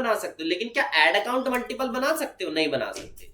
बना सकते हो, लेकिन क्या एड अकाउंट मल्टीपल बना सकते हो? नहीं बना सकते।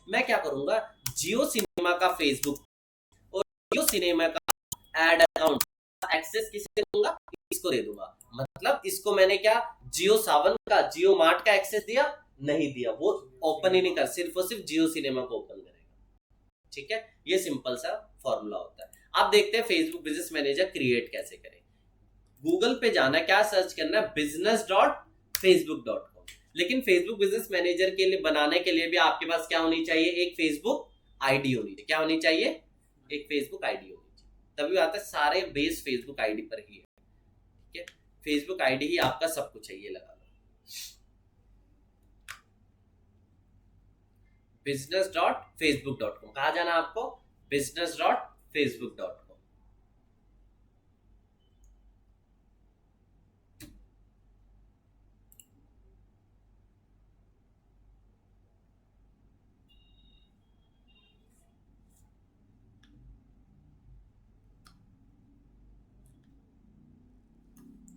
मैं क्या करूंगा, जियो सिनेमा का फेसबुक और जियो सिनेमा का एड अकाउंट एक्सेस किसे दूंगा? इसको दे दूंगा। मतलब इसको मैंने क्या, जियो सावन का, जियो मार्ट का एक्सेस दिया? नहीं दिया। वो ओपन ही नहीं कर, सिर्फ और सिर्फ जियो सिनेमा को ओपन करेगा। ठीक है, ये सिंपल सा फॉर्मूला होता है। अब देखते हैं फेसबुक बिजनेस मैनेजर क्रिएट कैसे करें। गूगल पे जाना, क्या सर्च करना है? business.facebook.com। लेकिन फेसबुक बिजनेस मैनेजर के लिए बनाने के लिए भी आपके पास क्या होनी चाहिए? एक फेसबुक आईडी होनी चाहिए। क्या होनी चाहिए? एक फेसबुक आईडी होनी चाहिए। तभी आता है, सारे बेस फेसबुक आईडी पर ही है। ठीक है, फेसबुक आईडी ही आपका सब कुछ है। ये लगा लो, business.facebook.com। कहा जाना आपको? business.facebook.com।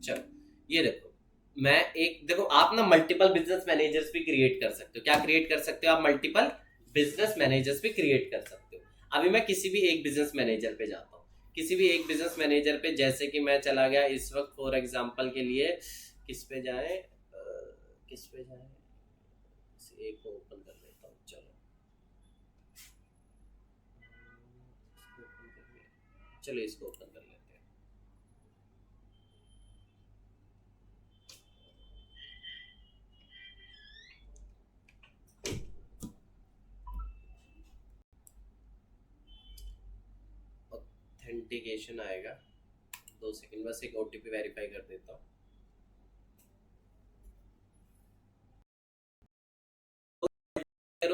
चलो, ये देखो, मैं एक, देखो आप ना मल्टीपल बिजनेस मैनेजर्स भी क्रिएट कर सकते हो। क्या क्रिएट कर सकते हो आप? मल्टीपल बिजनेस मैनेजर्स भी क्रिएट कर सकते हो। अभी मैं किसी भी एक बिजनेस मैनेजर पे जाता हूँ, किसी भी एक बिजनेस मैनेजर पे, जैसे कि मैं चला गया इस वक्त फॉर एग्जांपल के लिए, किस पे जाए, किस पे जाए, एक को ओपन कर लेता हूँ। चलो, चलो इसको ओपन कर लेते हैं। ऑथेंटिकेशन आएगा, 2 सेकंड, बस एक ओटीपी वेरीफाई कर देता हूँ।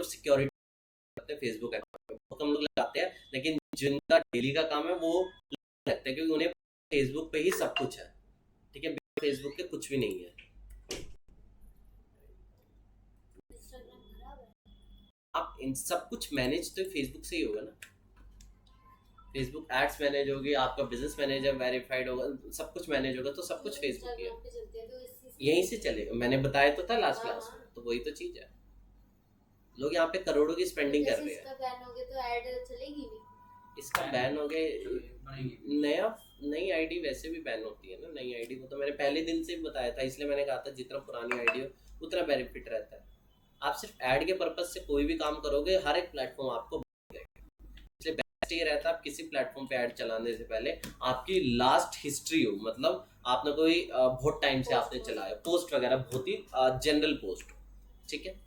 सिक्योरिटी करते हैं फेसबुक अकाउंट में, बहुत कम लोग लगाते हैं, लेकिन जिनका डेली का काम है वो लगता है, क्योंकि उन्हें फेसबुक पे ही सब कुछ है। ठीक है, फेसबुक के कुछ भी नहीं है। आप इन सब कुछ मैनेज तो फेसबुक से ही होगा ना। फेसबुक एड्स मैनेज होगी, आपका बिजनेस मैनेजर वेरीफाइड होगा, सब कुछ मैनेज होगा, तो सब कुछ फेसबुक ही है। यहीं से चलेगा, मैंने बताया तो था लास्ट क्लास में, तो वही तो चीज है। लोग यहाँ पे करोड़ों की स्पेंडिंग कर रहे हैं। इसका बैन हो गया तो ऐड चलेगी भी? इसका बैन हो गया, नया नई आईडी वैसे भी बैन होती है ना। नई आईडी को तो मैंने पहले दिन से बताया था, इसलिए मैंने कहा था जितना पुरानी आईडी हो उतना बेनिफिट रहता है। आप सिर्फ ऐड के पर्पज से कोई भी काम करोगे, हर एक प्लेटफॉर्म आपको, इसलिए बेस्ट ये रहता है आप किसी प्लेटफॉर्म पे ऐड चलाने से पहले आपकी लास्ट हिस्ट्री हो, मतलब आपने कोई बहुत टाइम से आपने चलाया पोस्ट वगैरह, बहुत ही जनरल पोस्ट हो। ठीक है,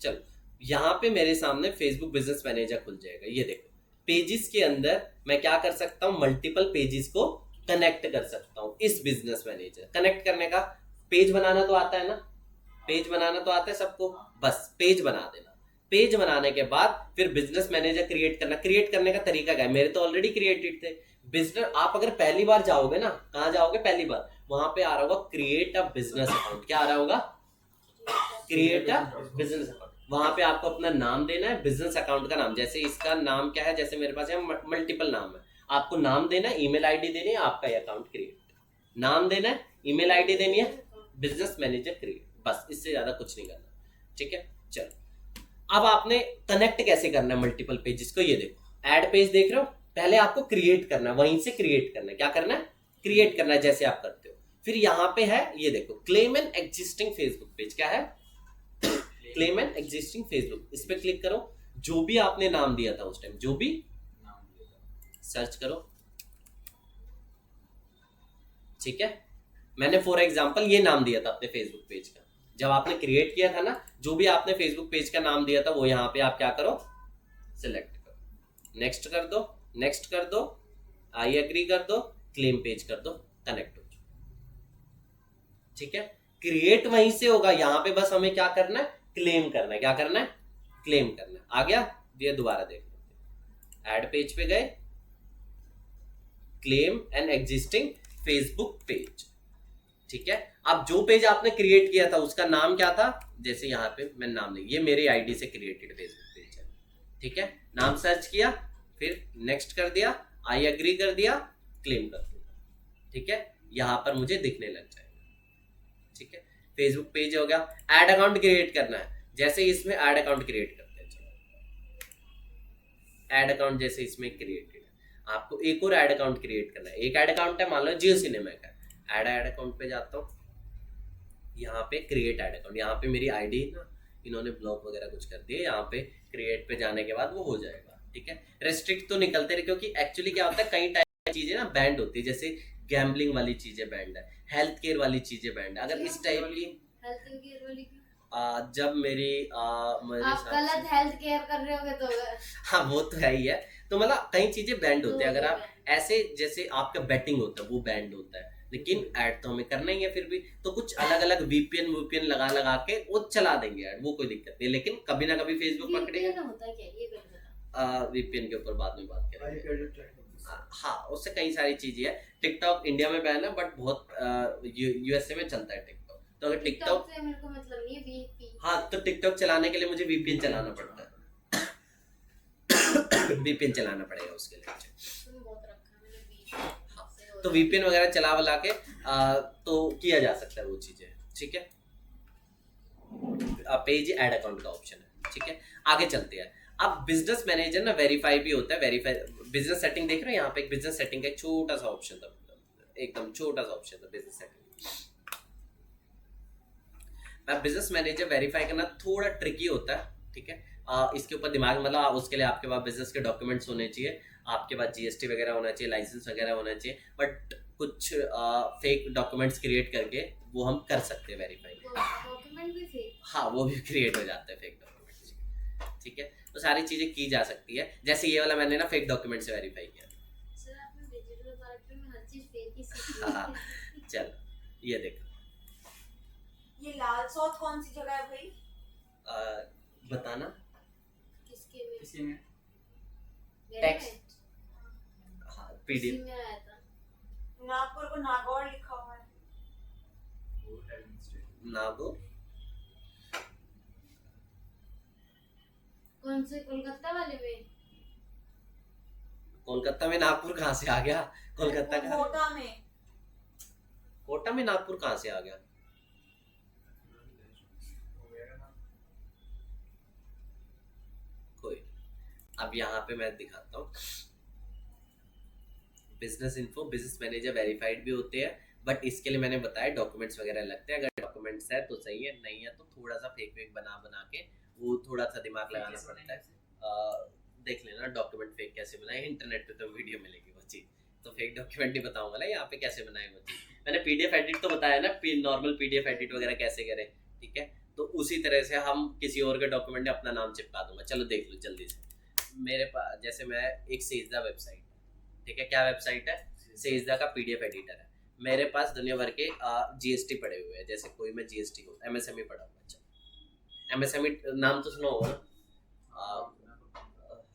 चलो यहाँ पे मेरे सामने फेसबुक बिजनेस मैनेजर खुल जाएगा। ये देखो, पेजेस के अंदर मैं क्या कर सकता हूँ, मल्टीपल पेजेस को कनेक्ट कर सकता हूँ इस बिजनेस मैनेजर। कनेक्ट करने का, पेज बनाना तो आता है ना, पेज बनाना तो आता है सबको, बस पेज बना देना। पेज बनाने के बाद फिर बिजनेस मैनेजर क्रिएट करना। क्रिएट करने का तरीका क्या है, मेरे तो ऑलरेडी क्रिएटेड थे बिजनेस। आप अगर पहली बार जाओगे ना, कहाँ जाओगे पहली बार, वहां पे आ रहा होगा क्रिएट अ बिजनेस अकाउंट। क्या आ रहा होगा, क्रिएट अ बिजनेस अकाउंट। वहां पे आपको अपना नाम देना है, बिजनेस अकाउंट का नाम। जैसे इसका नाम क्या है, जैसे मेरे पास है मल्टीपल नाम है, आपको नाम देना है, ईमेल आईडी देनी है, आपका अकाउंट क्रिएट, नाम देना है, ईमेल आईडी देनी है, बिजनेस मैनेजर क्रिएट, बस इससे ज्यादा कुछ नहीं करना। ठीक है, चलो अब आपने कनेक्ट कैसे करना है मल्टीपल पेजेस को, ये देखो ऐड पेज देख रहे हो, पहले आपको क्रिएट करना है, वहीं से क्रिएट करना है। क्या करना है, क्रिएट करना है, जैसे आप करते हो। फिर यहाँ पे है, ये देखो claim an existing Facebook page. क्या है, क्लेम एन एग्जिस्टिंग फेसबुक, इस पे क्लिक करो। जो भी आपने नाम दिया था उस टाइम, जो भी सर्च करो। ठीक है, मैंने फॉर एग्जांपल ये नाम दिया था अपने फेसबुक पेज का, जब आपने क्रिएट किया था ना, जो भी आपने फेसबुक पेज का नाम दिया था वो यहाँ पे आप क्या करो, सिलेक्ट करो, नेक्स्ट कर दो, नेक्स्ट कर दो, आई एग्री कर दो, क्लेम पेज कर दो, कनेक्ट हो। ठीक है, क्रिएट वहीं से होगा, यहाँ पे बस हमें क्या करना है, क्लेम करना है। क्या करना है, क्लेम करना है। आ गया, ये दोबारा देख लेते हैं। ऐड पेज पे गए, claim an existing Facebook page. ठीक है, अब जो पेज आपने क्रिएट किया था उसका नाम क्या था, जैसे यहाँ पे मैं नाम नहीं, ये मेरी आईडी से क्रिएटेड फेसबुक पेज है। ठीक है, नाम सर्च किया, फिर नेक्स्ट कर दिया, आई एग्री कर दिया, क्लेम कर दिया। ठीक है, यहां पर मुझे दिखने लग जाएगा। ठीक है, फेसबुक पेज हो गया। ऐड अकाउंट क्रिएट करना है, जैसे इसमें ऐड अकाउंट क्रिएट करते हैं। ऐड अकाउंट जैसे इसमें क्रिएटेड है, आपको एक और ऐड अकाउंट क्रिएट करना है। एक ऐड अकाउंट है, मान लो जियो सिनेमा का, ऐड अकाउंट पे जाता हूँ, यहाँ पे क्रिएट ऐड अकाउंट, यहाँ पे मेरी आईडी ना इन्होंने ब्लॉक वगैरह कुछ कर दिया, यहाँ पे क्रिएट पे जाने के बाद वो हो जाएगा। ठीक है, रेस्ट्रिक्ट तो निकलते रहे, क्योंकि एक्चुअली क्या होता है, कई टाइप की चीजें ना बैंड होती है, जैसे गैम्बलिंग वाली चीजें बैंड है, हेल्थ केयर वाली चीजें बैंड है। अगर इस टाइप की हेल्थ केयर वाली जब मेरी आप गलत हेल्थ केयर कर रहे होगे तो हाँ वो तो है ही है, तो मतलब कई चीजें बैंड होती है। अगर आप ऐसे, जैसे आपका बैटिंग होता है वो बैंड होता है, लेकिन ऐड तो हमें करना ही है फिर भी, तो कुछ अलग अलग वीपीएन लगा लगा के वो चला देंगे ऐड, वो कोई दिक्कत नहीं, लेकिन कभी ना कभी फेसबुक पकड़ेगा। वीपीएन के ऊपर बाद में बात करेंगे। हाँ, उससे कई सारी चीजें है। टिकटॉक इंडिया में बैन है, बट बहुत यूएसए में चलता है टिकटॉक। तो अगर टिकटॉक से मेरे को मतलब नहीं है, वीपीएन। हाँ, तो टिकटॉक चलाने के लिए मुझे वीपीएन चलाना पड़ता है। वीपीएन चलाना पड़ेगा उसके लिए। तो वीपीएन वगैरह चला वला के तो किया जा सकता है वो चीजें। ठीक है, पेज ऐड अकाउंट का ऑप्शन है। ठीक है, आगे चलते हैं। अब बिजनेस मैनेजर ना वेरीफाई भी होता है। वेरीफाई बिजनेस सेटिंग देख रहे हो, यहाँ पे एक बिजनेस सेटिंग का एक छोटा सा ऑप्शन था, एकदम छोटा सा ऑप्शन था business setting. Business manager verify करना थोड़ा ट्रिकी होता है। ठीक है, इसके ऊपर दिमाग, मतलब उसके लिए आपके पास बिजनेस के डॉक्यूमेंट्स होने चाहिए, आपके पास जीएसटी वगैरह होना चाहिए, लाइसेंस वगैरह होना चाहिए, बट कुछ फेक डॉक्यूमेंट्स क्रिएट करके वो हम कर सकते हैं वेरीफाई। डॉक्यूमेंट भी फेक? हाँ, वो भी क्रिएट हो जाता है फेक डॉक्यूमेंट। ठीक है, तो सारी चीजें की जा सकती है। जैसे ये वाला मैंने ना फेक डॉक्यूमेंट से वेरीफाई किया। सर आपने डिजिटल मार्केटिंग में हर चीज फेक ही सीखी है। हाँ, चलो ये देखो, ये लाल सौत कौन सी जगह है भाई? बताना किसके में? टेक्स्ट, हाँ पीडीएफ में आया था। नागपुर को नागौर लिखा हुआ है। नागौर कौन से, कोलकाता वाले में? कोलकाता में नागपुर कहाँ से आ गया? कोलकाता का कोटा में। कोटा में नागपुर कहाँ से आ गया? कोई, अब यहाँ पे मैं दिखाता हूँ। Business info, business manager verified भी होते हैं, बट इसके लिए मैंने बताया डॉक्यूमेंट्स वगैरह लगते हैं। अगर डॉक्यूमेंट्स है तो सही है, नहीं है तो थोड़ा सा फेक वेक बना के वो थोड़ा सा दिमाग लगाना पड़ता है। देख लेना डॉक्यूमेंट फेक कैसे बनाए, इंटरनेट पे तो वीडियो मिलेगी वो चीज़, तो फेक डॉक्यूमेंट ही बताऊंगा ना यहाँ पे कैसे बनाए वो चीज़। मैंने पीडीएफ एडिट तो बताया ना, नॉर्मल पीडीएफ एडिट वगैरह कैसे करें। ठीक है, तो उसी तरह से हम किसी और के डॉक्यूमेंट में अपना नाम चिपका दूंगा। चलो देख लो जल्दी से, मेरे पास जैसे मैं एक सेजदा वेबसाइट है, ठीक है, क्या वेबसाइट है, सेजदा का पीडीएफ एडिटर है। मेरे पास दुनिया भर के जीएसटी पड़े हुए हैं, जैसे कोई मैं जीएसटी को एमएसएमई पढ़ा हुआ है, एमएसएमई नाम तो सुना होगा ना।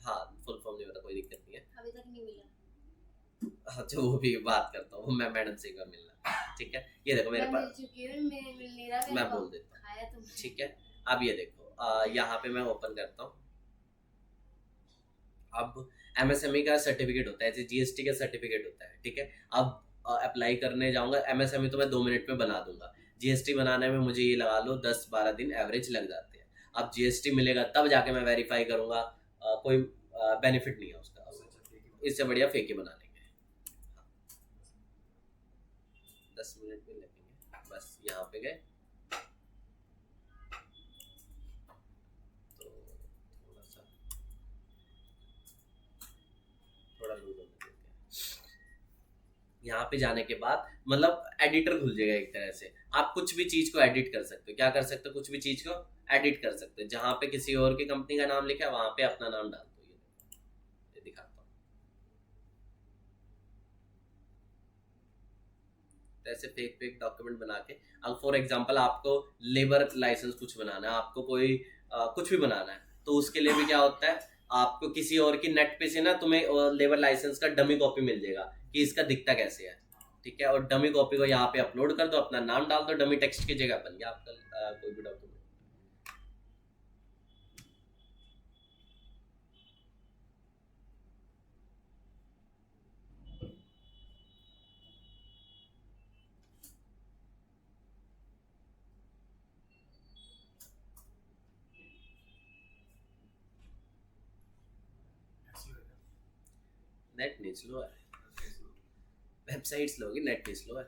हाँ, फुल फॉर्म नहीं होता, कोई दिक्कत नहीं है। अभी तक नहीं मिला। अच्छा, वो भी बात करता हूँ मैं, मैडम से एक बार मिलना, ठीक है। ये देखो मेरे मैं पास, मिल चुकी हूँ, मैं मिल नहीं रहा, मैं बोल देता हूँ, खाया तुम, ठीक है। अब ये देखो यहाँ पे मैं ओपन करता हूँ। अब एमएसएमई का सर्टिफिकेट होता है, जैसे जीएसटी का सर्टिफिकेट होता है, ठीक है। अब अप्लाई करने जाऊंगा, एमएसएमई तो मैं 2 मिनट में बना दूंगा, जीएसटी बनाने में मुझे ये लगा लो 10-12 दिन एवरेज लग जाते हैं। अब जीएसटी मिलेगा तब जाके मैं वेरीफाई करूंगा, कोई बेनिफिट नहीं है उसका, इससे बढ़िया फेक ही बना लेंगे। 10 मिनट में लगेंगे, बस यहाँ पे गए तो थोड़ा लूज होने देते हैं। यहाँ पे जाने के बाद मतलब एडिटर खुल जाएगा एक तरह से, आप कुछ भी चीज को एडिट कर सकते हो। क्या कर सकते हो, कुछ भी चीज को एडिट कर सकते हो। जहाँ पे किसी और की कंपनी का नाम लिखा है वहां पे अपना नाम डाल दो। ये दिखाता हूँ, तो ऐसे फेक डॉक्यूमेंट बना के, अब फॉर एग्जांपल आपको लेबर लाइसेंस कुछ बनाना है, आपको कोई कुछ भी बनाना है, तो उसके लिए भी क्या होता है, आपको किसी और की नेट पे से ना तुम्हें लेबर लाइसेंस का डमी कॉपी मिल जाएगा कि इसका दिखता कैसे है, ठीक है। और डमी कॉपी को यहाँ पे अपलोड कर दो, अपना नाम डाल दो, डमी टेक्स्ट की जगह बन गया आपका कोई भी डॉक्यूमेंट। नेट नहीं स्लो है, वेबसाइट स्लो होगी, नेट नहीं स्लो है।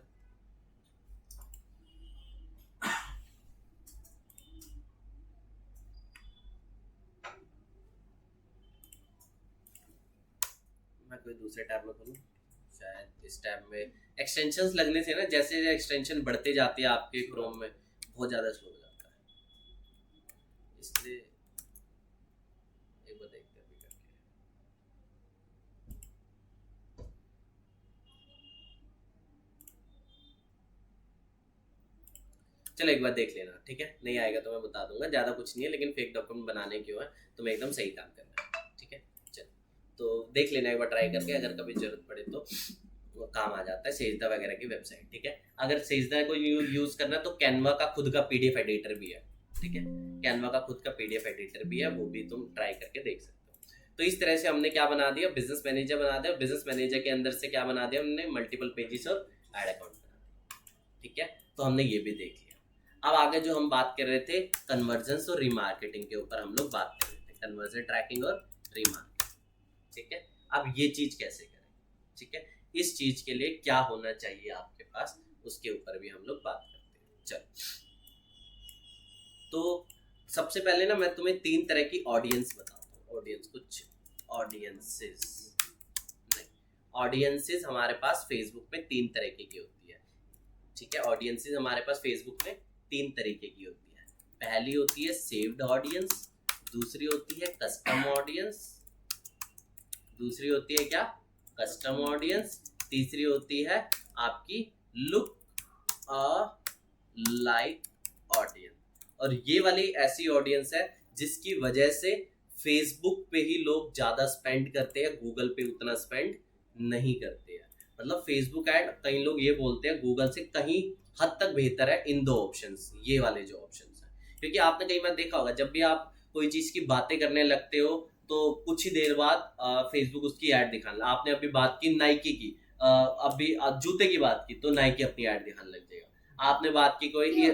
मैं कोई दूसरे टैब में खोलूं, शायद इस टैब में एक्सटेंशंस लगने से ना, जैसे एक्सटेंशन बढ़ते जाती है आपके क्रोम में बहुत ज़्यादा स्लो हो जाता है, इसलिए एक बार देखते हैं अभी करके। चलो एक बार देख लेना, ठीक है। नहीं आएगा तो मैं बता दूंगा, ज़्यादा कुछ नहीं है, लेकिन फेक डॉक्यूमेंट बनाने क्यों है, तुम्हें एकदम सही काम करना है, ठीक है। चलो तो देख लेना एक बार ट्राई करके, अगर कभी जरूरत पड़े तो वो काम आ जाता है, सेजदा वगैरह की वेबसाइट, ठीक है। अगर सेजदा को यूज करना है तो कैनवा का खुद का पीडीएफ एडिटर भी है, ठीक है। कैनवा का खुद का पीडीएफ एडिटर भी है, वो भी तुम ट्राई करके देख सकते हो। तो इस तरह से हमने क्या बना दिया, बिजनेस मैनेजर बना दिया। बिजनेस मैनेजर के अंदर से क्या बना दिया हमने, मल्टीपल पेजेस और एड अकाउंट बना दिया, ठीक है। तो हमने ये भी देख लिया। अब आगे जो हम बात कर रहे थे कन्वर्जन्स और रीमार्केटिंग के ऊपर हम लोग बात कर रहे थे, कन्वर्जन ट्रैकिंग और रीमार्केटिंग, ठीक है। अब ये चीज कैसे करें, ठीक है, इस चीज के लिए क्या होना चाहिए आपके पास, उसके ऊपर भी हम लोग बात करते हैं। चलो तो सबसे पहले ना मैं तुम्हें 3 तरह की ऑडियंस बताता हूँ। ऑडियंस, कुछ ऑडियंसेस नहीं, ऑडियंसेस हमारे पास फेसबुक में 3 तरीके की होती है, ठीक है। ऑडियंसेस हमारे पास फेसबुक में 3 तरीके की होती है। पहली होती है सेव्ड ऑडियंस, दूसरी होती है कस्टम ऑडियंस, दूसरी होती है क्या, कस्टम ऑडियंस, तीसरी होती है आपकी लुक लाइक ऑडियंस। और ये वाली ऐसी ऑडियंस है जिसकी वजह से फेसबुक पे ही लोग ज़्यादा स्पेंड करते हैं, गूगल पे उतना स्पेंड नहीं करते हैं। मतलब फेसबुक ऐड कई लोग ये बोलते हैं गूगल से कहीं हद तक बेहतर है इन 2 ऑप्शंस, ये वाले जो ऑप्शंस हैं। क्योंकि आपने कई बार देखा होगा, जब भी आप कोई चीज़ की बातें करने लगते हो तो कुछ ही देर बाद फेसबुक उसकी ऐड दिखाना। आपने अभी बात की नाइकी की, अभी जूते की बात की तो नाइकी अपनी ऐड दिखाने लग जाएगा। आपने बात की कोई ये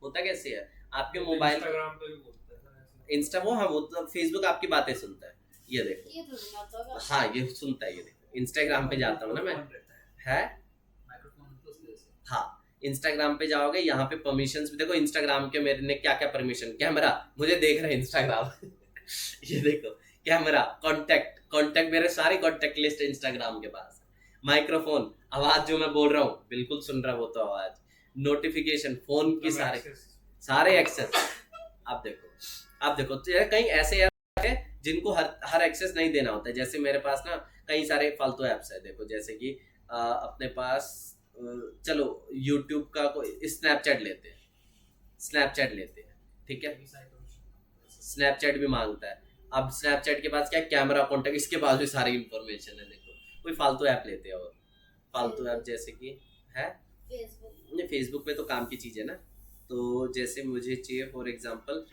होता कैसे है आपके मोबाइल, इंस्टाग्राम पे भी बोलते हैं इंस्टा वो, हाँ वो तो फेसबुक आपकी बातें सुनता है। ये देखो, ये थोड़ी ना होता होगा। हाँ ये सुनता है। ये देखो इंस्टाग्राम पे जाता हूँ ना मैं, है माइक्रोफोन तो उसके जैसे। हाँ इंस्टाग्राम पे जाओगे, यहाँ पे परमिशंस भी देखो इंस्टाग्राम के मेरे ने क्या क्या परमिशन, कैमरा मुझे देख रहा है इंस्टाग्राम ये देखो कैमरा, कॉन्टैक्ट मेरे सारे कॉन्टैक्ट लिस्ट इंस्टाग्राम के पास है। माइक्रोफोन, आवाज जो मैं बोल रहा हूँ बिल्कुल सुन रहा है वो तो आवाज, नोटिफिकेशन फोन की सारे एक्सेस। आप देखो तो कहीं ऐसे ऐप है जिनको हर एक्सेस नहीं देना होता है। जैसे मेरे पास ना कई सारे फालतू ऐप्स है, देखो जैसे कि अपने पास चलो यूट्यूब का कोई स्नैपचैट लेते हैं, ठीक है, स्नैपचैट भी मांगता है। अब स्नैपचैट के पास क्या कैमरा कॉन्टेक्ट, इसके पास भी सारी इंफॉर्मेशन है। देखो कोई फालतू ऐप लेते हैं, और फालतू ऐप जैसे कि है फेसबुक फेसबुक पे तो काम की चीज़ है ना। तो जैसे मुझे चाहिए फॉर एग्जांपल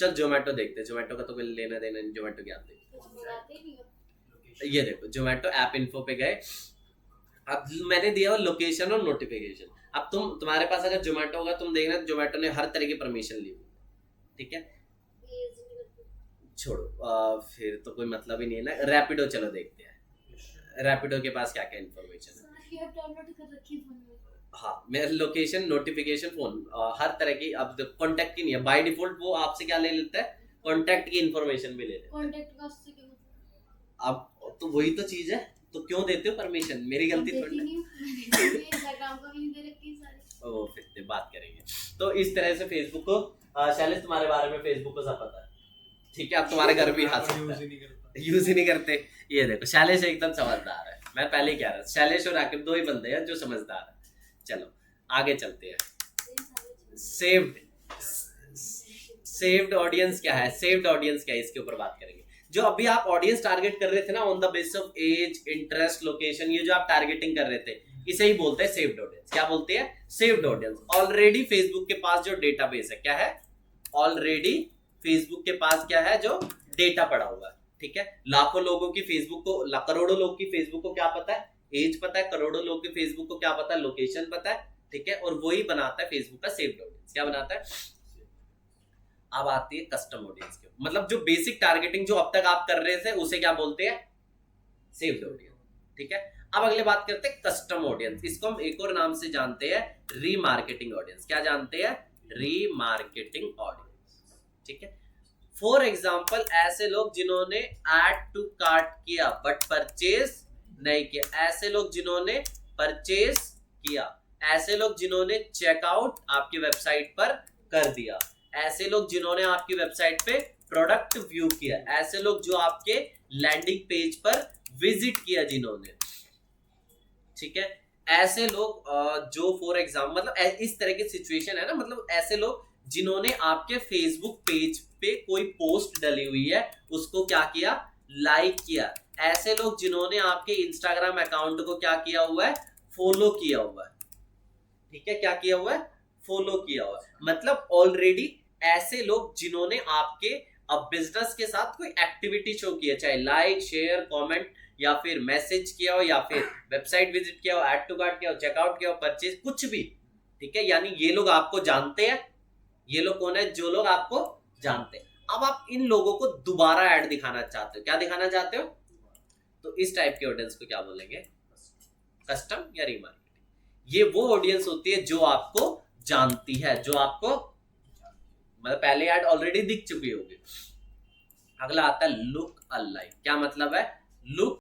चल जोमेटो देखते हैं, जोमेटो का तो कोई लेना देना नहीं, जोमेटो क्या देखते कुछ मंगाते ही नहीं हो। हैं। ये देखो जोमेटो ऐप इन्फो पे गए, अब मैंने दिया लोकेशन और नोटिफिकेशन। अब तुम्हारे पास अगर जोमेटो होगा, तुम देखना जोमेटो ने हर तरह की परमिशन ली हुई, ठीक है, यूज नहीं करते। छोड़ो फिर तो कोई मतलब ही नहीं है ना। रैपिडो चलो देखते हैं, रैपिडो के पास क्या क्या इन्फॉर्मेशन है। सारी ऐप डाउनलोड कर रखी है फोन में। हाँ, मेरा लोकेशन, नोटिफिकेशन, फोन, हर तरह की। अब कॉन्टेक्ट की नहीं है बाय डिफॉल्ट, वो आपसे क्या ले लेता है, कॉन्टेक्ट की इन्फॉर्मेशन भी ले लेता है। कांटेक्ट का उससे क्या मतलब? अब तो वही तो चीज है, तो क्यों देते हो परमिशन, मेरी गलती देती थोड़ी ना। नहीं हूँ। इंस्टाग्राम का भी नहीं दे रखी सारी। ओ फिर से बात करेंगे। तो इस तरह से फेसबुक को शैलेश तुम्हारे बारे में फेसबुक को सब पता है, ठीक है। अब तुम्हारे घर भी आ सकता है, यूज ही नहीं करते। ये देखो शैलेश एकदम समझदार है, मैं पहले ही कह रहा था, शैलेश और आकिब दो ही बंदे हैं जो समझदार है। चलो आगे चलते हैं। सेव्ड ऑडियंस क्या है, सेव्ड ऑडियंस क्या है, इसके ऊपर बात करेंगे। जो अभी आप ऑडियंस टारगेट कर रहे थे ना, on the basis of age, interest, location, ये जो आप टारगेटिंग कर रहे थे, इसे ही बोलते हैं सेव्ड ऑडियंस। क्या बोलते हैं, सेव्ड ऑडियंस। ऑलरेडी फेसबुक के पास जो डेटाबेस है, क्या है, ऑलरेडी फेसबुक के पास क्या है, जो डेटा पड़ा हुआ है, ठीक है। लाखों लोगों की फेसबुक को, करोड़ों लोग की फेसबुक को क्या पता है, एज पता है, करोड़ों लोग के फेसबुक को क्या पता है, लोकेशन पता है, ठीक है। और वही बनाता है फेसबुक का सेव्ड ऑडियंस। क्या बनाता है। अब आती है कस्टम ऑडियंस के, मतलब जो बेसिक टारगेटिंग जो अब तक आप कर रहे थे, उसे क्या बोलते हैं, सेव्ड ऑडियंस, ठीक है। अब अगले बात करते हैं कस्टम ऑडियंस। इसको हम एक और नाम से जानते हैं, रीमार्केटिंग ऑडियंस। क्या जानते हैं, रीमार्केटिंग ऑडियंस, ठीक है। फॉर एग्जाम्पल ऐसे लोग जिन्होंने ऐड टू कार्ट किया बट परचेज नहीं किया, ऐसे लोग जिन्होंने परचेज किया, ऐसे लोग जिन्होंने चेकआउट आपकी वेबसाइट पर कर दिया, ऐसे लोग जिन्होंने आपकी वेबसाइट पे प्रोडक्ट व्यू किया, ऐसे लोग जो आपके लैंडिंग पेज पर विजिट किया जिन्होंने, ठीक है। ऐसे लोग जो फॉर एग्जाम्पल मतलब इस तरह की सिचुएशन है ना, मतलब ऐसे लोग जिन्होंने आपके फेसबुक पेज पे कोई पोस्ट डली हुई है उसको क्या किया, लाइक किया, ऐसे लोग जिन्होंने आपके इंस्टाग्राम अकाउंट को क्या किया हुआ है, फॉलो किया हुआ है, ठीक है। क्या किया हुआ है, फॉलो किया हुआ है। मतलब ऑलरेडी ऐसे लोग जिन्होंने आपके बिजनेस के साथ कोई एक्टिविटी शो किया, चाहे लाइक, शेयर, कमेंट, या फिर मैसेज किया हो, या फिर वेबसाइट विजिट किया हो, ऐड टू कार्ट किया हो, चेकआउट किया हो, परचेज, कुछ भी, ठीक है। यानी ये लोग आपको जानते हैं। ये लोग कौन है, जो लोग आपको जानते हैं। अब आप इन लोगों को दोबारा ऐड दिखाना चाहते हो, क्या दिखाना चाहते हो, तो इस टाइप के ऑडियंस को क्या बोलेंगे, कस्टम या रीमार्केटिंग। ये वो ऑडियंस होती है जो आपको जानती है, जो आपको मतलब पहले ऐड ऑलरेडी दिख चुकी होगी। अगला आता है लुक अलाइक। क्या मतलब है, लुक